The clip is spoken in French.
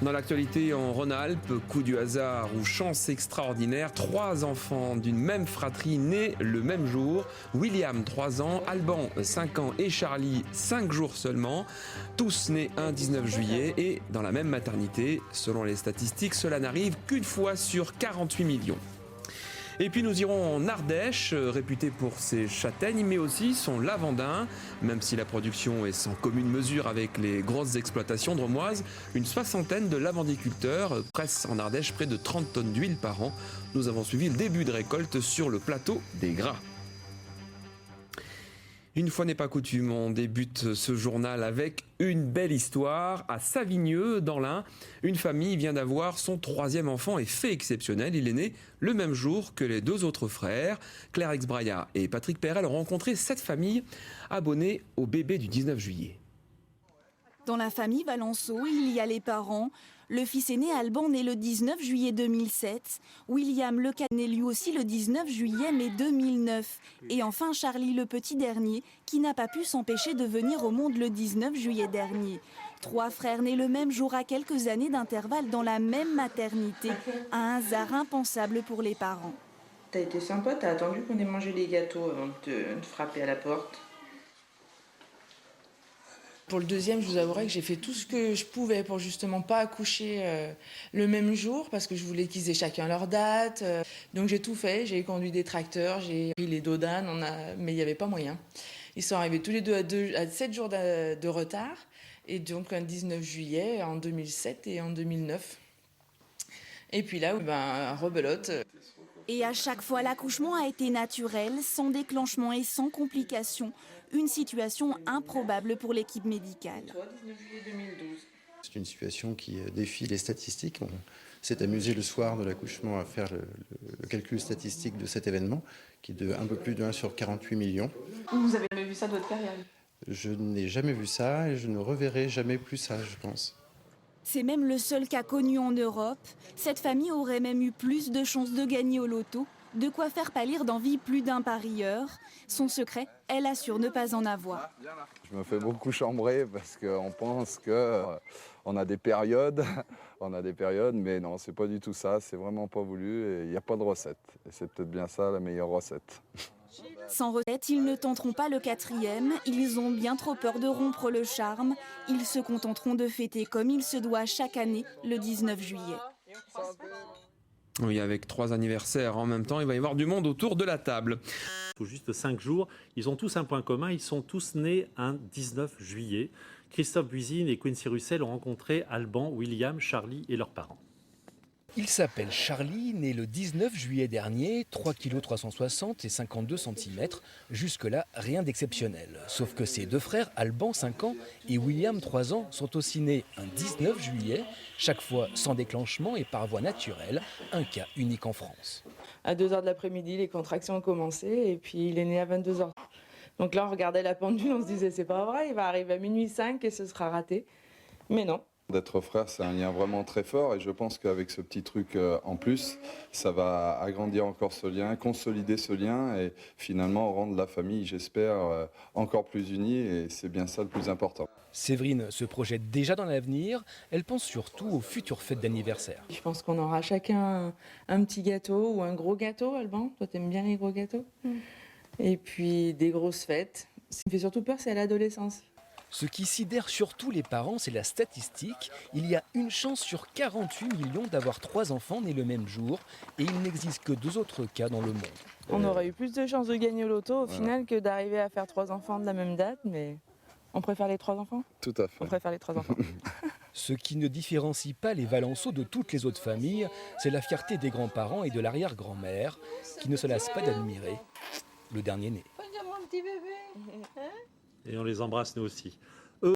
Dans l'actualité en Rhône-Alpes, coup du hasard ou chance extraordinaire, 3 enfants d'une même fratrie nés le même jour. William, 3 ans, Alban, 5 ans et Charlie, 5 jours seulement. Tous nés un 19 juillet et dans la même maternité. Selon les statistiques, cela n'arrive qu'une fois sur 48 millions. Et puis nous irons en Ardèche, réputée pour ses châtaignes, mais aussi son lavandin. Même si la production est sans commune mesure avec les grosses exploitations drômoises, une soixantaine de lavandiculteurs pressent en Ardèche près de 30 tonnes d'huile par an. Nous avons suivi le début de récolte sur le plateau des Gras. Une fois n'est pas coutume, on débute ce journal avec une belle histoire. À Savigneux, dans l'Ain, une famille vient d'avoir son 3e enfant et fait exceptionnel. Il est né le même jour que les 2 autres frères. Claire Exbraya et Patrick Perel ont rencontré cette famille abonnée au bébé du 19 juillet. Dans la famille Valenceau, il y a les parents. Le fils aîné Alban né le 19 juillet 2007. William le cadet né lui aussi le 19 juillet mais 2009. Et enfin Charlie le petit dernier qui n'a pas pu s'empêcher de venir au monde le 19 juillet dernier. 3 frères nés le même jour à quelques années d'intervalle dans la même maternité. Un hasard impensable pour les parents. T'as été sympa, t'as attendu qu'on ait mangé les gâteaux avant de frapper à la porte. Pour le deuxième, je vous avouerai que j'ai fait tout ce que je pouvais pour justement pas accoucher le même jour parce que je voulais qu'ils aient chacun leur date. Donc j'ai tout fait, j'ai conduit des tracteurs, j'ai pris les dodanes, mais il n'y avait pas moyen. Ils sont arrivés tous les deux à 7 jours de retard et donc un 19 juillet en 2007 et en 2009. Et puis là, rebelote. Et à chaque fois, l'accouchement a été naturel, sans déclenchement et sans complications. Une situation improbable pour l'équipe médicale. C'est une situation qui défie les statistiques. On s'est amusé le soir de l'accouchement à faire le calcul statistique de cet événement, qui est de un peu plus de 1 sur 48 millions. Vous avez jamais vu ça de votre carrière? Je n'ai jamais vu ça et je ne reverrai jamais plus ça, je pense. C'est même le seul cas connu en Europe. Cette famille aurait même eu plus de chances de gagner au loto, de quoi faire pâlir d'envie plus d'un parieur. Son secret, elle assure ne pas en avoir. Je me fais beaucoup chambrer parce qu'on pense qu'on a des périodes, mais non, c'est pas du tout ça, c'est vraiment pas voulu et il n'y a pas de recette. Et c'est peut-être bien ça la meilleure recette. Sans recette, ils ne tenteront pas le 4e. Ils ont bien trop peur de rompre le charme. Ils se contenteront de fêter comme il se doit chaque année, le 19 juillet. Oui, avec 3 anniversaires en même temps, il va y avoir du monde autour de la table. Tout juste 5 jours, ils ont tous un point commun, ils sont tous nés un 19 juillet. Christophe Buisine et Quincy Russell ont rencontré Alban, William, Charlie et leurs parents. Il s'appelle Charlie, né le 19 juillet dernier, 3,360 kg et 52 cm. Jusque-là, rien d'exceptionnel. Sauf que ses 2 frères, Alban, 5 ans, et William, 3 ans, sont aussi nés un 19 juillet, chaque fois sans déclenchement et par voie naturelle, un cas unique en France. À 2h de l'après-midi, les contractions ont commencé et puis il est né à 22h. Donc là, on regardait la pendule, on se disait c'est pas vrai, il va arriver à minuit 5 et ce sera raté. Mais non. D'être frère, c'est un lien vraiment très fort et je pense qu'avec ce petit truc en plus, ça va agrandir encore ce lien, consolider ce lien et finalement rendre la famille, j'espère, encore plus unie et c'est bien ça le plus important. Séverine se projette déjà dans l'avenir, elle pense surtout aux futures fêtes d'anniversaire. Je pense qu'on aura chacun un petit gâteau ou un gros gâteau, Alban. Toi, t'aimes bien les gros gâteaux. Et puis des grosses fêtes. Ce qui me fait surtout peur, c'est à l'adolescence. Ce qui sidère surtout les parents, c'est la statistique. Il y a une chance sur 48 millions d'avoir 3 enfants nés le même jour et il n'existe que 2 autres cas dans le monde. On aurait eu plus de chances de gagner au loto au final que d'arriver à faire 3 enfants de la même date, mais on préfère les 3 enfants. Tout à fait. On préfère les 3 enfants. Ce qui ne différencie pas les Valenceau de toutes les autres familles, c'est la fierté des grands-parents et de l'arrière-grand-mère qui ne se lassent pas d'admirer le dernier né. Et on les embrasse nous aussi.